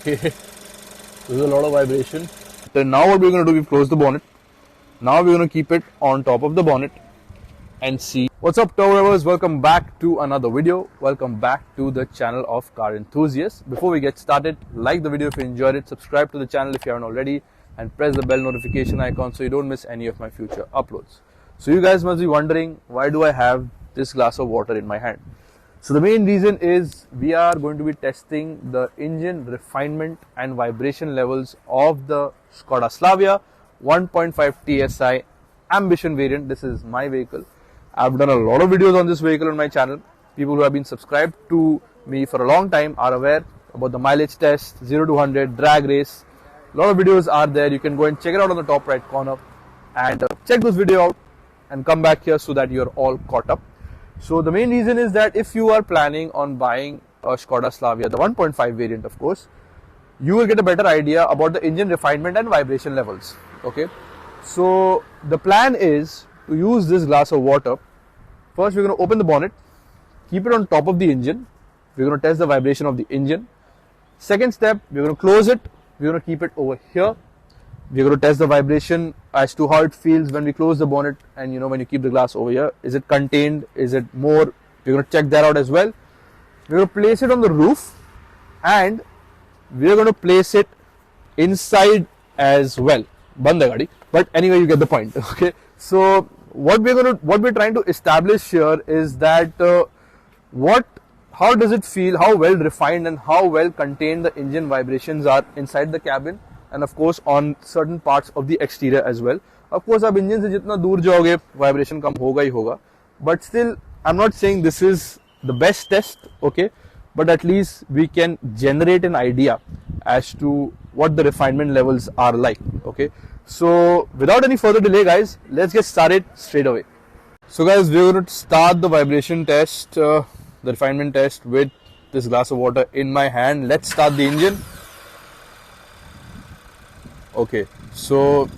Okay, there's a lot of vibration. Then now what we're going to do, we've closed the bonnet. Now we're going to keep it on top of the bonnet and see. What's up, tow lovers? Welcome back to another video. Welcome back to the channel of Car Enthusiasts. Before we get started, like the video if you enjoyed it, subscribe to the channel if you haven't already, and press the bell notification icon so you don't miss any of my future uploads. So you guys must be wondering, why do I have this glass of water in my hand? So the main reason is we are going to be testing the engine refinement and vibration levels of the Skoda Slavia 1.5 TSI Ambition variant. This is my vehicle. I've done a lot of videos on this vehicle on my channel. People who have been subscribed to me for a long time are aware about the mileage test, 0 to 100, drag race. A lot of videos are there. You can go and check it out on the top right corner and check those videos out and come back here so that you're all caught up. So the main reason is that if you are planning on buying a Skoda Slavia, the 1.5 variant of course, you will get a better idea about the engine refinement and vibration levels. Okay, so the plan is to use this glass of water. First we're going to open the bonnet, keep it on top of the engine. We're going to test the vibration of the engine. Second step, we're going to close it. We're going to keep it over here. We're going to test the vibration as to how it feels when we close the bonnet and when you keep the glass over here. Is it contained? Is it more? We're going to check that out as well. We're going to place it on the roof and we're going to place it inside as well. Band hai gaadi. But anyway, you get the point. Okay. So what we're trying to establish here is that how does it feel, how well refined and how well contained the engine vibrations are inside the cabin, and of course on certain parts of the exterior as well. Of course, आप engine से जितना दूर जाओगे vibration कम होगा ही होगा, but still I'm not saying this is the best test, okay, but at least we can generate an idea as to what the refinement levels are like. Okay, so without any further delay guys, let's get started straight away. So guys, we're going to start the vibration test, the refinement test with this glass of water in my hand. Let's start the engine. Okay, so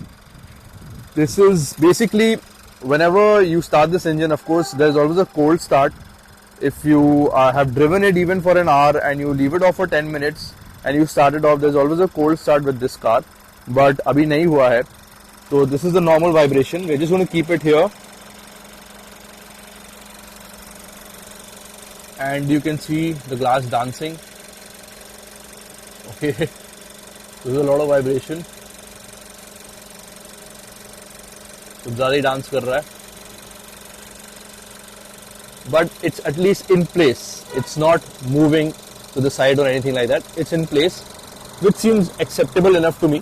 this is basically whenever you start this engine, of course there's always a cold start. If you have driven it even for an hour and you leave it off for 10 minutes and you start it off, there's always a cold start with this car, but abhi nahi hua hai. So this is the normal vibration. We're just going to keep it here and you can see the glass dancing. Okay, there's a lot of vibration. कुछ ज़्यादा ही dance कर रहा है, but it's at least in place. It's not moving to the side or anything like that. It's in place, which seems acceptable enough to me.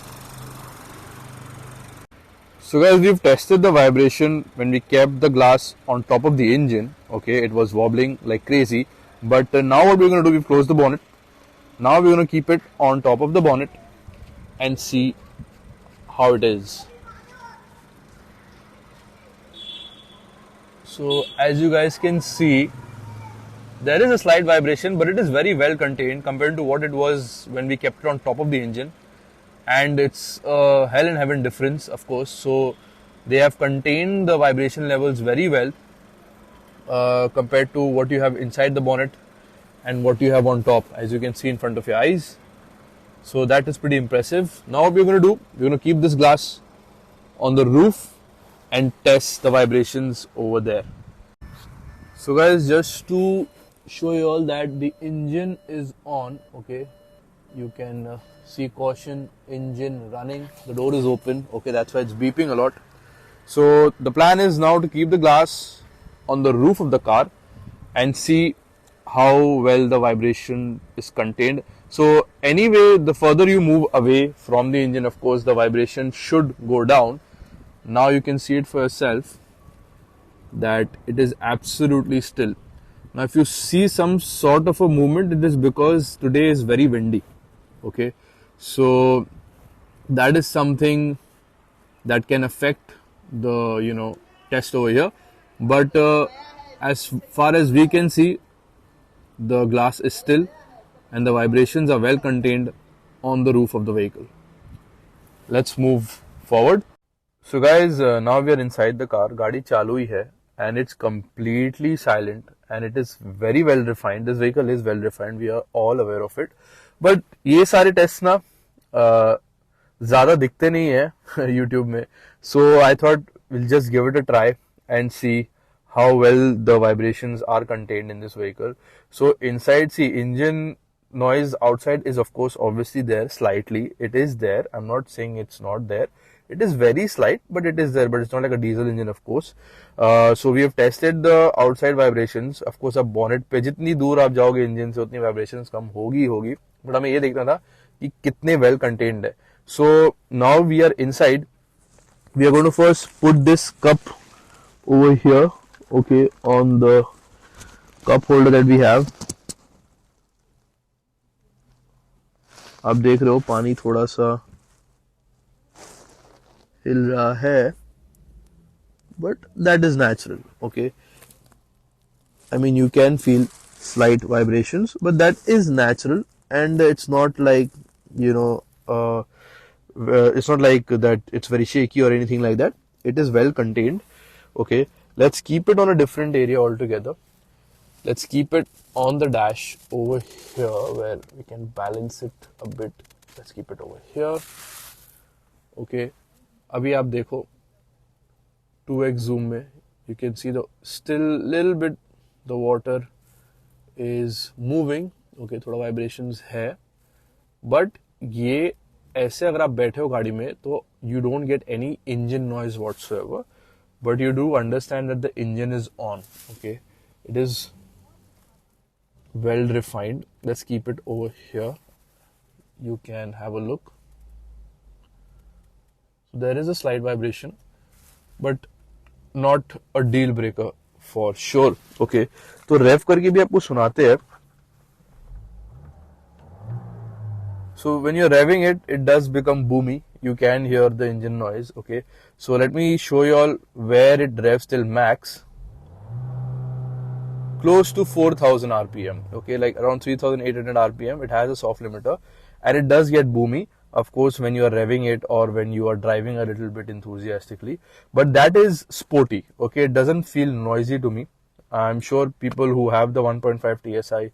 So guys, we've tested the vibration when we kept the glass on top of the engine. Okay, it was wobbling like crazy, but now what we're going to do, we've closed the bonnet. Now we're going to keep it on top of the bonnet and see how it is. So as you guys can see, there is a slight vibration, but it is very well contained compared to what it was when we kept it on top of the engine. And it's a hell and heaven difference, of course. So they have contained the vibration levels very well compared to what you have inside the bonnet and what you have on top, as you can see in front of your eyes. So that is pretty impressive. Now what we're going to do, we're going to keep this glass on the roof and test the vibrations over there. So guys, just to show you all that the engine is on, okay, you can see caution, engine running, the door is open, okay, that's why it's beeping a lot. So the plan is now to keep the glass on the roof of the car and see how well the vibration is contained. So anyway, the further you move away from the engine, of course the vibration should go down. Now you can see it for yourself that it is absolutely still. Now if you see some sort of a movement, it is because today is very windy. Okay, so that is something that can affect the test over here. But as far as we can see, the glass is still and the vibrations are well contained on the roof of the vehicle. Let's move forward. So guys, now we are inside the car. Gaadi chalu hi hai and it's completely silent and it is very well refined. This vehicle is well refined. We are all aware of it. But ये सारे tests ना ज़्यादा दिखते नहीं है YouTube में. So I thought we'll just give it a try and see how well the vibrations are contained in this vehicle. So inside, see, engine noise outside is of course obviously there slightly. It is there. I'm not saying it's not there. It is very slight, but it is there. But it's not like a diesel engine, of course. So we have tested the outside vibrations. Of course, अब bonnet पे जितनी दूर आप जाओगे engine से उतनी vibrations कम होगी. But हमें ये देखना था कि कितने well contained है. So now we are inside. We are going to first put this cup over here, okay, on the cup holder that we have. आप देख रहे हो पानी थोड़ा सा हिल रहा है, but that is natural, okay. I mean, you can feel slight vibrations, but that is natural, and it's not like, you know, it's not like that it's very shaky or anything like that. It is well contained, okay. Let's keep it on a different area altogether. Let's keep it on the dash over here where we can balance it a bit. Let's keep it over here, okay. अभी आप देखो 2x zoom में you can see the still little bit the water is moving, okay, थोड़ा vibrations है, but ये ऐसे अगर आप बैठे हो गाड़ी में तो you don't get any engine noise whatsoever, but you do understand that the engine is on, okay. It is well refined. Let's keep it over here. You can have a look. So there is a slight vibration, but not a deal breaker for sure, okay. तो rev करके भी आपको सुनाते हैं. So when you're revving it, it does become boomy. You can hear the engine noise, okay. So let me show you all where it revs till max. Close to 4000 RPM, okay, like around 3800 RPM. It has a soft limiter, and it does get boomy, of course, when you are revving it or when you are driving a little bit enthusiastically. But that is sporty, okay. It doesn't feel noisy to me. I'm sure people who have the 1.5 TSI,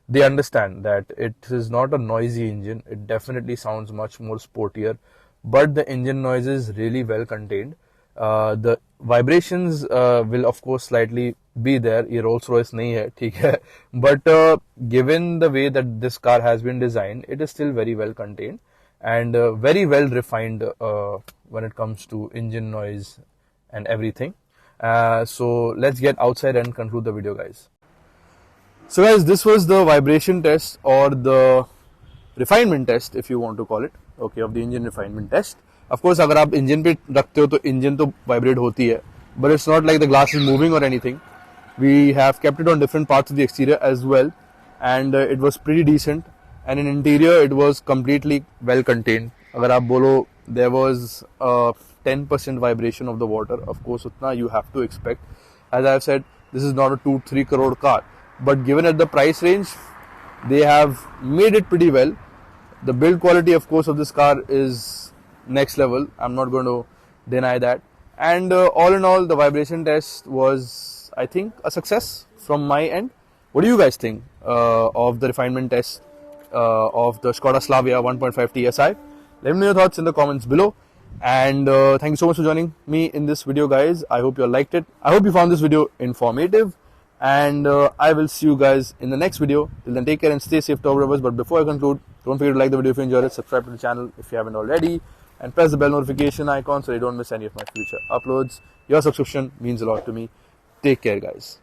they understand that it is not a noisy engine. It definitely sounds much more sportier, but the engine noise is really well contained. The vibrations will of course slightly be there. ये Rolls Royce नहीं है, ठीक है. But given the way that this car has been designed, it is still very well contained and very well refined when it comes to engine noise and everything. So let's get outside and conclude the video, guys. So guys, this was the vibration test or the refinement test, if you want to call it, okay, of the engine refinement test. Of course, अगर आप engine पे रखते हो तो engine तो vibrate होती है, but it's not like the glass is moving or anything. We have kept it on different parts of the exterior as well, and it was pretty decent. And in interior, it was completely well contained. अगर आप बोलो there was a 10% vibration of the water, of course, उतना you have to expect. As I've said, this is not a 2-3 crore car, but given at the price range, they have made it pretty well. The build quality, of course, of this car is next level. I'm not going to deny that. And all in all, the vibration test was, I think, a success from my end. What do you guys think of the refinement test of the Skoda Slavia 1.5 TSI? Let me know your thoughts in the comments below. And thank you so much for joining me in this video, guys. I hope you all liked it. I hope you found this video informative. And I will see you guys in the next video. Till then, take care and stay safe, top rubbers. But before I conclude, don't forget to like the video if you enjoyed it, subscribe to the channel if you haven't already, and press the bell notification icon so you don't miss any of my future uploads. Your subscription means a lot to me. Take care, guys.